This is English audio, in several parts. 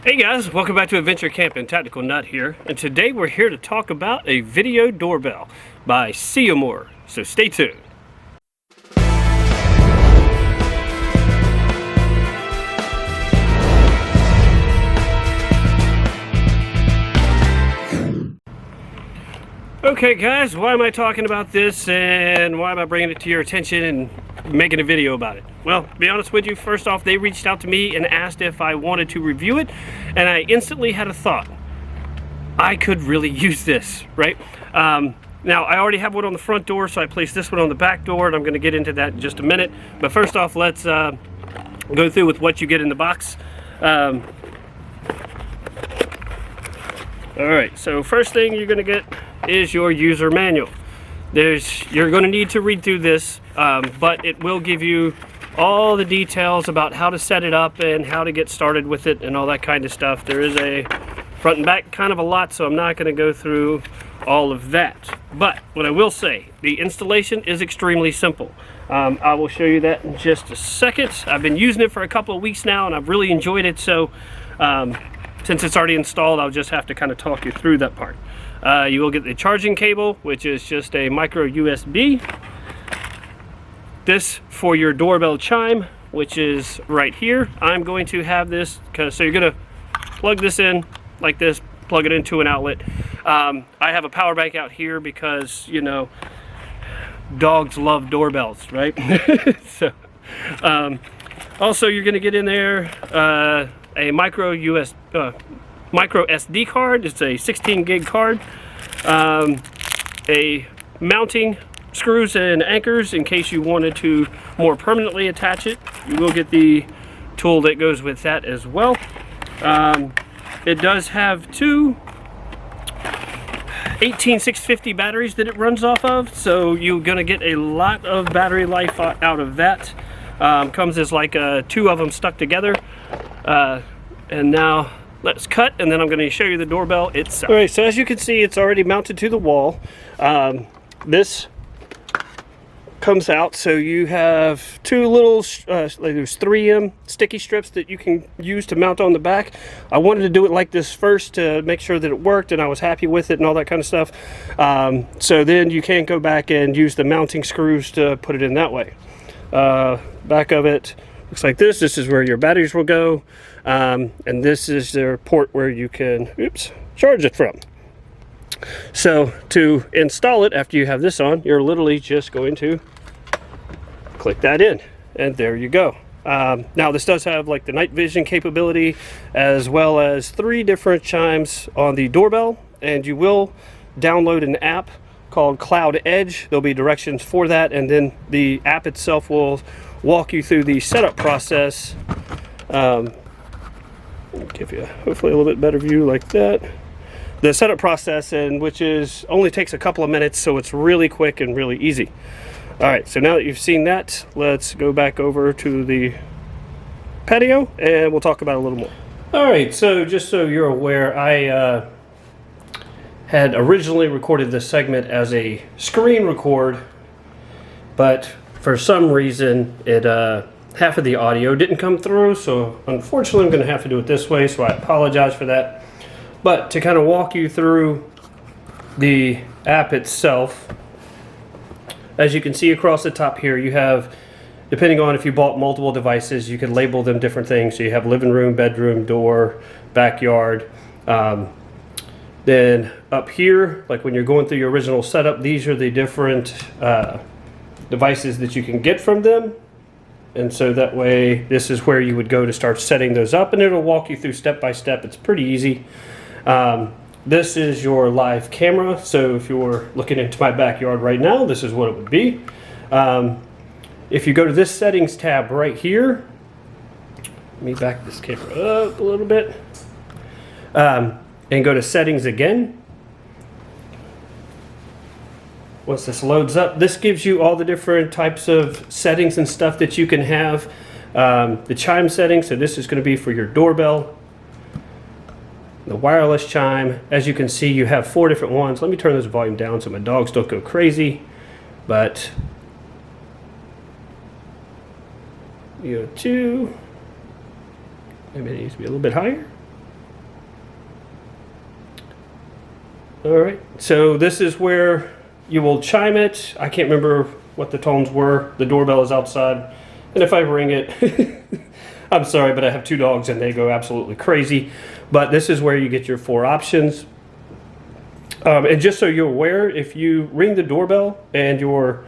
Hey guys, welcome back to Adventure Camping. Tactical Nut here, and today we're here to talk about a video doorbell by Ceyomur. So stay tuned. Okay guys, why am I talking about this and why am I bringing it to your attention and making a video about it? Well, to be honest with you, first off, they reached out to me and asked if I wanted to review it, and I instantly had a thought. I could really use this, right? Now, I already have one on the front door, so I placed this one on the back door, and I'm going to get into that in just a minute. But first off, let's go through with what you get in the box. Alright, so first thing you're going to get is your user manual. You're going to need to read through this, but it will give you all the details about how to set it up and how to get started with it and all that kind of stuff. There is a front and back kind of a lot, so I'm not going to go through all of that. But what I will say, the installation is extremely simple. I will show you that in just a second. I've been using it for a couple of weeks now and I've really enjoyed it, so since it's already installed, I'll just have to kind of talk you through that part. You will get the charging cable, which is just a micro USB. This for your doorbell chime, which is right here. I'm going to have this, so you're going to plug this in like this, plug it into an outlet. I have a power bank out here because, you know, dogs love doorbells, right? So, also you're going to get in there a micro SD card. It's a 16 gig card, a mounting screws and anchors in case you wanted to more permanently attach it. You will get the tool that goes with that as well. It does have two 18650 batteries that it runs off of, so you're going to get a lot of battery life out of that. Comes as like two of them stuck together. And now let's cut, and then I'm going to show you the doorbell itself. All right, so as you can see, it's already mounted to the wall. This comes out, so you have two little, there's 3M sticky strips that you can use to mount on the back. I wanted to do it like this first to make sure that it worked and I was happy with it and all that kind of stuff. So then you can go back and use the mounting screws to put it in that way. Back of it looks like this. This is where your batteries will go. And this is their port where you can, charge it from. So to install it after you have this on, you're literally just going to click that in, and there you go. Now this does have like the night vision capability, as well as 3 different chimes on the doorbell, and you will download an app called Cloud Edge. There'll be directions for that, and then the app itself will walk you through the setup process. Give you hopefully a little bit better view like that. The setup process, and which is only takes a couple of minutes, so it's really quick and really easy. All right, so now that you've seen that, let's go back over to the patio and we'll talk about it a little more. All right, so just so you're aware, I had originally recorded this segment as a screen record, but for some reason it half of the audio didn't come through, so unfortunately I'm going to have to do it this way, so I apologize for that. But to kind of walk you through the app itself, as you can see across the top here, you have, depending on if you bought multiple devices, you can label them different things. So you have living room, bedroom, door, backyard. Then up here, like when you're going through your original setup, these are the different devices that you can get from them. And so that way, this is where you would go to start setting those up, and it'll walk you through step by step. It's pretty easy. This is your live camera, so if you're looking into my backyard right now, this is what it would be. If you go to this settings tab right here, let me back this camera up a little bit, and go to settings again. Once this loads up, this gives you all the different types of settings and stuff that you can have. The chime settings, so this is going to be for your doorbell. The wireless chime, as you can see, you have 4 different ones. Let me turn this volume down so my dogs don't go crazy. But you go 2, maybe it needs to be a little bit higher. All right, so this is where you will chime it. I can't remember what the tones were. The doorbell is outside, and if I ring it, I'm sorry, but I have 2 dogs and they go absolutely crazy. But this is where you get your 4 options. And just so you're aware, if you ring the doorbell and your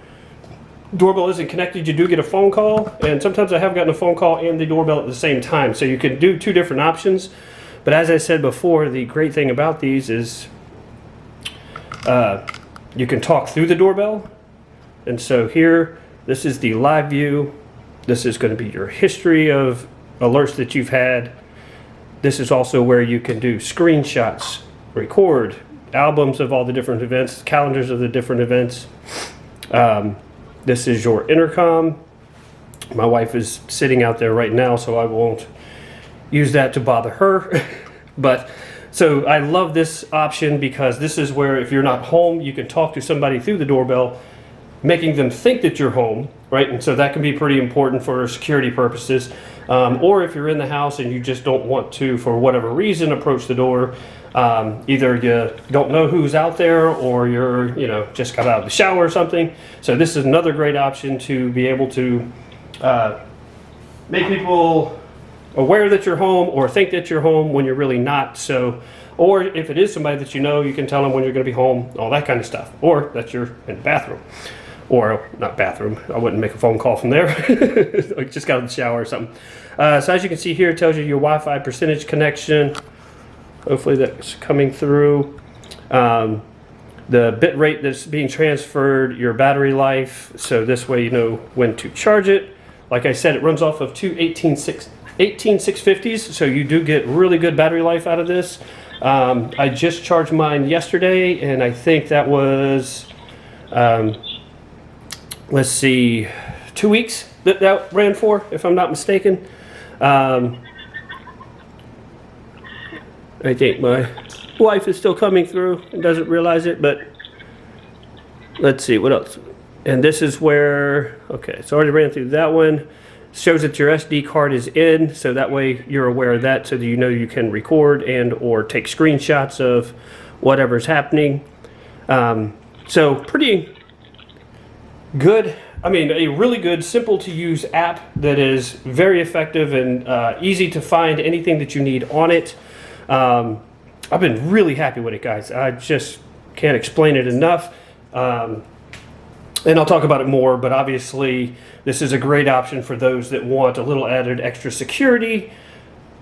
doorbell isn't connected, you do get a phone call. And sometimes I have gotten a phone call and the doorbell at the same time. So you can do 2 different options. But as I said before, the great thing about these is you can talk through the doorbell. And so here, this is the live view. This is going to be your history of alerts that you've had. This is also where you can do screenshots, record albums of all the different events, calendars of the different events. This is your intercom. My wife is sitting out there right now, so I won't use that to bother her. But so I love this option because this is where if you're not home, you can talk to somebody through the doorbell, making them think that you're home, right? And so that can be pretty important for security purposes. Or if you're in the house and you just don't want to, for whatever reason, approach the door, either you don't know who's out there or you're, just got out of the shower or something. So this is another great option to be able to make people aware that you're home or think that you're home when you're really not. So, or if it is somebody that you can tell them when you're going to be home, all that kind of stuff, or that you're in the bathroom. Or not bathroom, I wouldn't make a phone call from there. Like just got out of the shower or something. So as you can see here, it tells you your Wi-Fi percentage connection. Hopefully that's coming through. The bit rate that's being transferred, your battery life. So this way you know when to charge it. Like I said, it runs off of 2 18650s. So you do get really good battery life out of this. I just charged mine yesterday and I think that was... let's see, 2 weeks that ran for, if I'm not mistaken. I think my wife is still coming through and doesn't realize it, but let's see, what else? And this is where, okay, it's already ran through that one. Shows that your SD card is in, so that way you're aware of that so that you know you can record and or take screenshots of whatever's happening. So pretty good, a really good, simple to use app that is very effective and easy to find anything that you need on it. I've been really happy with it, guys. I just can't explain it enough. And I'll talk about it more, but obviously this is a great option for those that want a little added extra security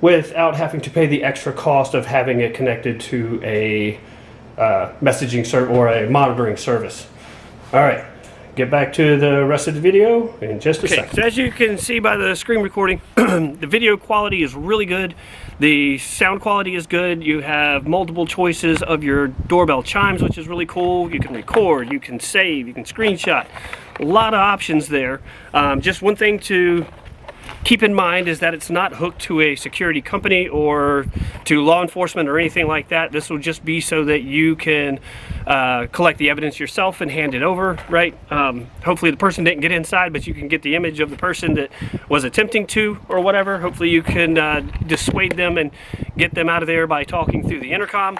without having to pay the extra cost of having it connected to a messaging service or a monitoring service. All right. Get back to the rest of the video in just a second. So as you can see by the screen recording, the video quality is really good. The sound quality is good. You have multiple choices of your doorbell chimes, which is really cool. You can record, you can save, you can screenshot. A lot of options there. Just one thing to keep in mind is that it's not hooked to a security company or to law enforcement or anything like that. This will just be so that you can collect the evidence yourself and hand it over, right? Hopefully the person didn't get inside, but you can get the image of the person that was attempting to or whatever. Hopefully you can dissuade them and get them out of there by talking through the intercom.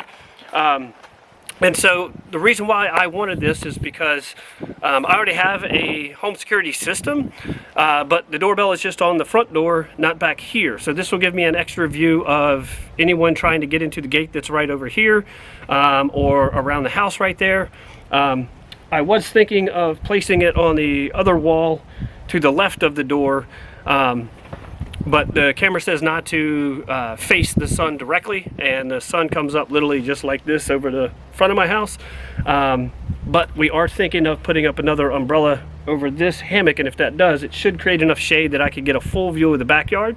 And so the reason why I wanted this is because I already have a home security system, but the doorbell is just on the front door, not back here. So this will give me an extra view of anyone trying to get into the gate that's right over here or around the house right there. I was thinking of placing it on the other wall to the left of the door, but the camera says not to face the sun directly, and the sun comes up literally just like this over the front of my house. But we are thinking of putting up another umbrella over this hammock, and if that does, it should create enough shade that I could get a full view of the backyard.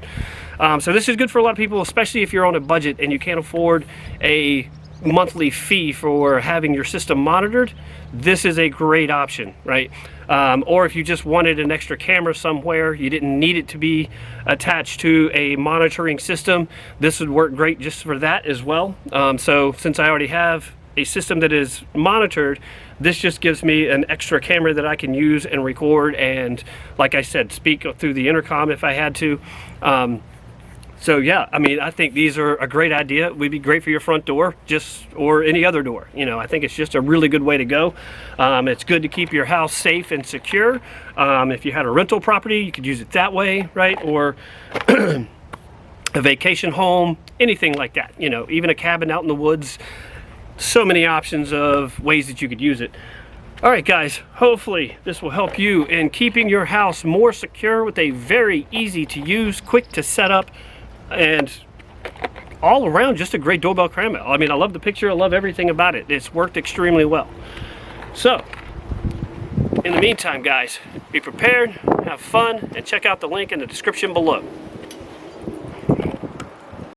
So this is good for a lot of people, especially if you're on a budget and you can't afford a monthly fee for having your system monitored. This is a great option, right? Or if you just wanted an extra camera somewhere, you didn't need it to be attached to a monitoring system, this would work great just for that as well. So since I already have a system that is monitored, this just gives me an extra camera that I can use and record and, like I said, speak through the intercom if I had to. So yeah, I mean, I think these are a great idea. Would be great for your front door, or any other door. You know, I think it's just a really good way to go. It's good to keep your house safe and secure. If you had a rental property, you could use it that way, right? Or a vacation home, anything like that. You know, even a cabin out in the woods. So many options of ways that you could use it. All right, guys, hopefully this will help you in keeping your house more secure with a very easy to use, quick to set up, and all around just a great doorbell cram bell. I mean, I love the picture, I love everything about it. It's worked extremely well. So, in the meantime, guys, be prepared, have fun, and check out the link in the description below.